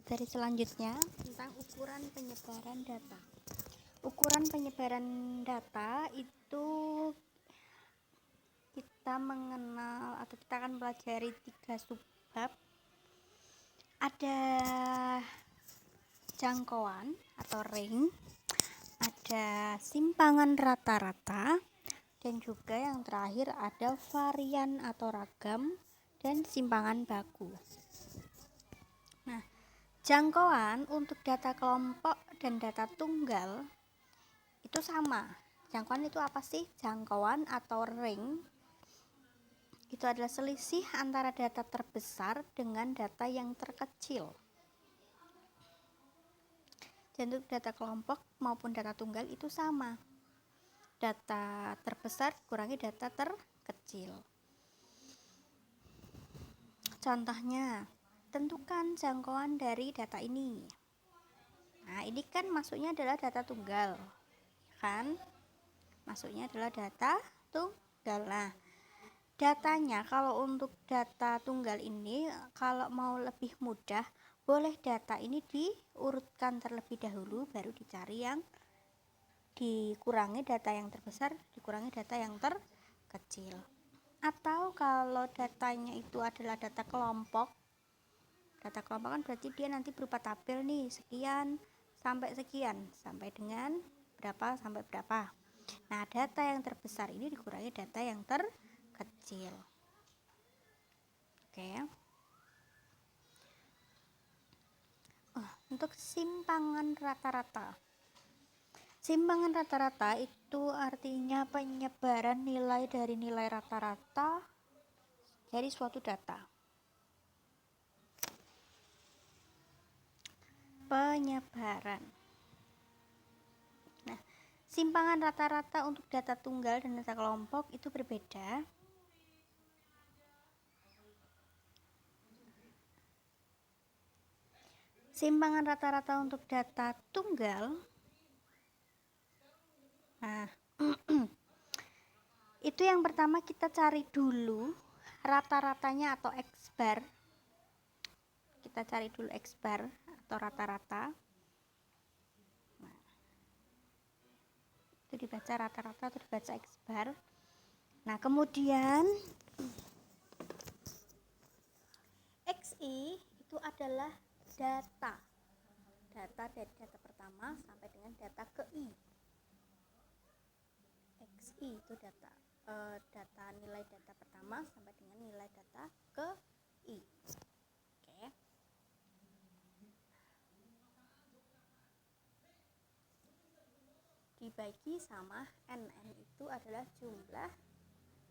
materi selanjutnya tentang ukuran penyebaran data. Ukuran penyebaran data itu kita mengenal atau kita akan pelajari 3 subbab. Ada jangkauan atau range, ada simpangan rata-rata, dan juga yang terakhir ada varian atau ragam dan simpangan baku. Nah, jangkauan untuk data kelompok dan data tunggal itu sama. Jangkauan itu apa sih? Jangkauan atau range itu adalah selisih antara data terbesar dengan data yang terkecil. Dan untuk data kelompok maupun data tunggal itu sama. Data terbesar kurangi data terkecil. Contohnya, tentukan jangkauan dari data ini. Nah, ini kan masuknya adalah data tunggal, kan? Masuknya adalah data tunggal. Nah, datanya kalau untuk data tunggal ini, kalau mau lebih mudah, boleh data ini diurutkan terlebih dahulu, baru dicari yang dikurangi data yang terbesar, dikurangi data yang terkecil. Atau kalau datanya itu adalah data kelompok kan berarti dia nanti berupa tabel nih, sekian sampai sekian, sampai dengan berapa sampai berapa. Nah, data yang terbesar ini dikurangi data yang terkecil. Oke. Untuk simpangan rata-rata. Simpangan rata-rata itu artinya penyebaran nilai dari nilai rata-rata dari suatu data. Penyebaran. Nah, simpangan rata-rata untuk data tunggal dan data kelompok itu berbeda. Simpangan rata-rata untuk data tunggal, nah itu yang pertama kita cari dulu rata-ratanya atau X-bar. Kita cari dulu X-bar atau rata-rata. Nah, itu dibaca rata-rata atau dibaca X-bar. Nah, kemudian XI itu adalah data dari data pertama sampai dengan data ke I. XI itu data nilai data pertama sampai dengan nilai data ke I. Oke. Dibagi sama N itu adalah jumlah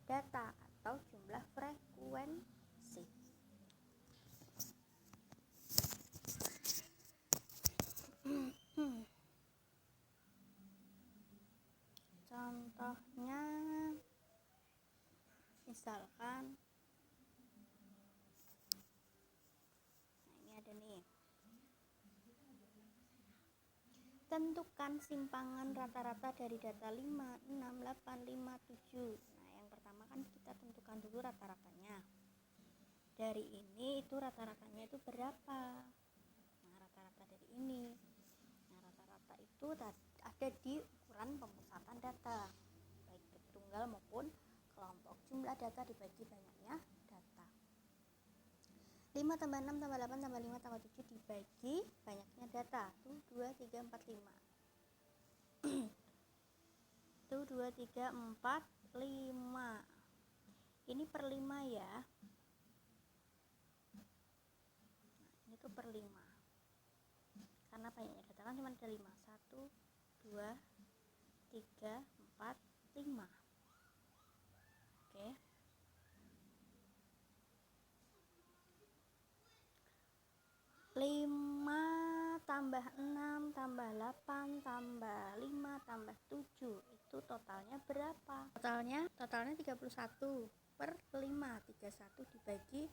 data atau jumlah frekuensi. Contohnya misalkan, nah ini ada nih, tentukan simpangan rata-rata dari data 5, 6, 8, 5, 7. Nah, yang pertama kan kita tentukan dulu rata-ratanya. Dari ini itu rata-ratanya itu berapa? Nah, rata-rata dari ini. Nah, rata-rata itu ada di ukuran pemusatan data, baik tunggal maupun kelompok. Jumlah data dibagi banyaknya data. 5 tambah 6 tambah 8 tambah 5 tambah 7 dibagi banyaknya data. Tuh 2, 3, 4, 5. Tuh 2, 3, 4, 5. Ini per 5 ya. Nah, ini tuh per 5. Karena banyaknya data kan cuma ada 5. 1, 2, 3, 4, 5. Oke. 5 tambah 6 tambah 8 tambah 5 tambah 7 itu totalnya berapa? Totalnya 31 per 5. 31 dibagi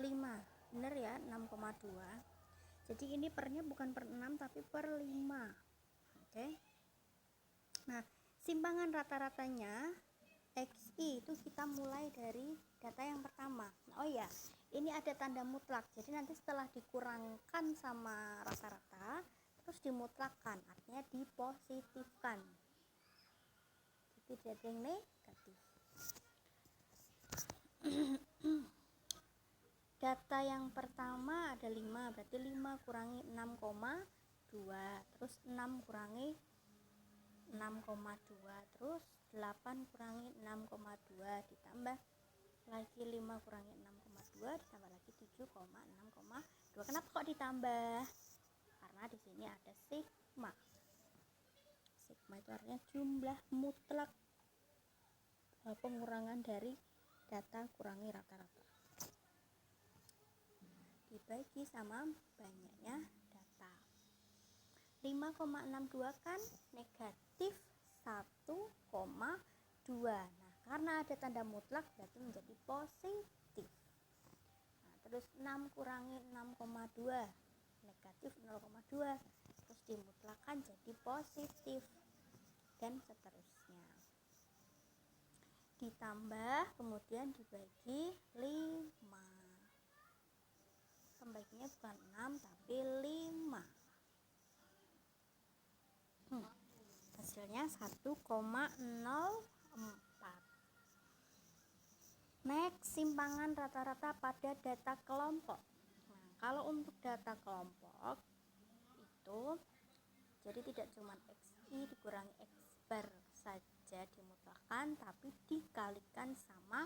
5. Bener ya, 6,2. Jadi ini pernya bukan per 6 tapi per 5. Oke. Nah, simpangan rata-ratanya XI itu kita mulai dari data yang pertama. Oh ya, ini ada tanda mutlak, jadi nanti setelah dikurangkan sama rata-rata terus dimutlakkan, artinya dipositifkan, jadi tidak ada yang negatif. Data yang pertama ada 5, berarti 5 kurangi 6,2, terus 6 kurangi 6,2, terus 8 kurangi 6,2, ditambah lagi 5 kurangi 6,2, ditambah lagi 7,6,2. Kenapa kok ditambah? Karena di sini ada sigma. Sigma itu artinya jumlah mutlak pengurangan dari data kurangi rata-rata dibagi sama banyaknya data. 5,62 kan negatif 1,2. Nah, karena ada tanda mutlak berarti menjadi positif. Nah, terus 6 kurangi 6,2 negatif 0,2, terus dimutlakkan jadi positif, dan seterusnya. Ditambah kemudian dibagi 5. Pembaginya bukan 6 tapi 5. Hasilnya 1,04. Next, simpangan rata-rata pada data kelompok. Nah, kalau untuk data kelompok itu jadi tidak cuma XI dikurangi X bar saja dimutlakkan, tapi dikalikan sama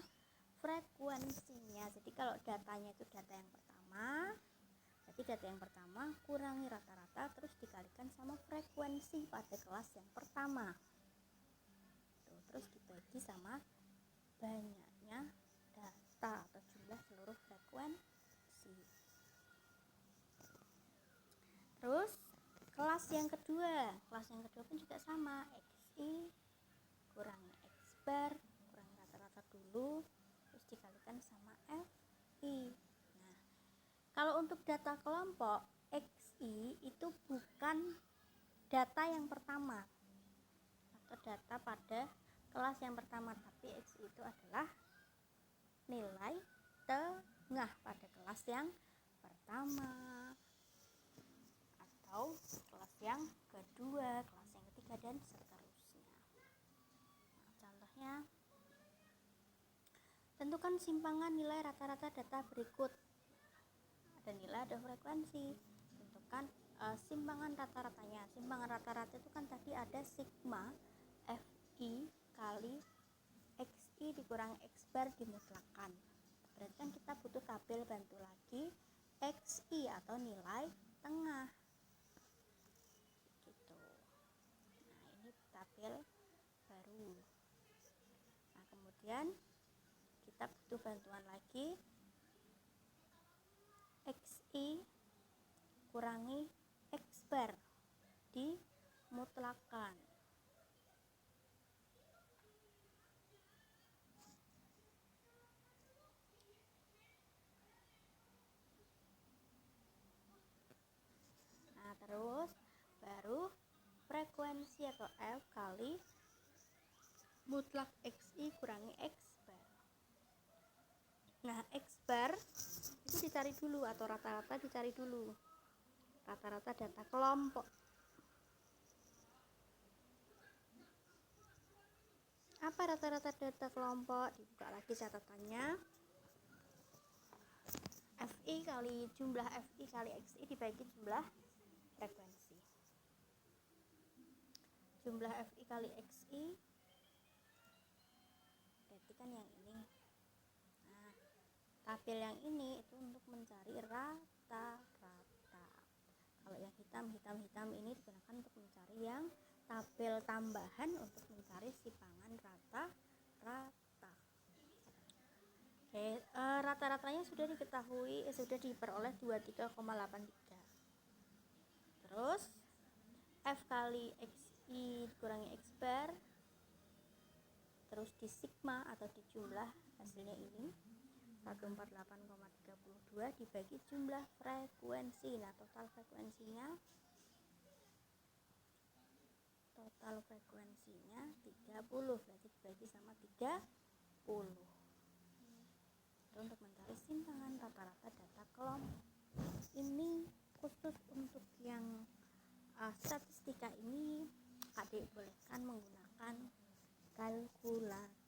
frekuensinya. Jadi kalau datanya itu data yang pertama, berarti data yang pertama kurangi rata-rata terus dikalikan sama frekuensi pada kelas yang pertama. Tuh, terus dibagi sama banyaknya data atau jumlah seluruh frekuensi. Terus kelas yang kedua pun juga sama, XI kurangi X bar kurangi rata-rata dulu, terus dikalikan sama FI. Nah, kalau untuk data kelompok, XI itu bukan data yang pertama atau data pada kelas yang pertama, tapi XI itu adalah nilai tengah pada kelas yang pertama atau kelas yang kedua, kelas yang ketiga, dan seterusnya. Nah, contohnya, tentukan simpangan nilai rata-rata data berikut. Ada nilai, ada frekuensi. Tentukan simpangan rata-ratanya. Simpangan rata-rata itu kan tadi ada sigma FI kali XI dikurangi X bar dimutlakkan. Berarti kan kita butuh tabel bantu lagi XI atau nilai tengah. Gitu. Nah, ini tabel baru. Nah, kemudian kita butuh bantuan lagi XI kurangi X bar dimutlakkan. Nah, terus baru frekuensi atau F kali mutlak XI kurangi X bar. Nah, X bar itu dicari dulu atau rata-rata dicari dulu. Rata-rata data kelompok. Apa rata-rata data kelompok? Dibuka lagi catatannya. FI kali jumlah FI kali XI dibagi jumlah frekuensi. Jumlah FI kali XI berarti kan yang ini. Nah, tabel yang ini itu untuk mencari rata-rata. Kalau yang hitam ini digunakan untuk mencari yang tabel tambahan untuk mencari simpangan rata-rata. Oke, rata-ratanya sudah diketahui, sudah diperoleh 23,83. Terus F kali XI dikurangi X bar, terus di sigma atau di jumlah hasilnya ini 148,32 dibagi jumlah frekuensi. Nah, total frekuensinya 30, berarti dibagi sama 30. Itu untuk mencari keseimbangan rata-rata data kelompok. Ini khusus untuk yang statistika ini adik bolehkan menggunakan kalkulator.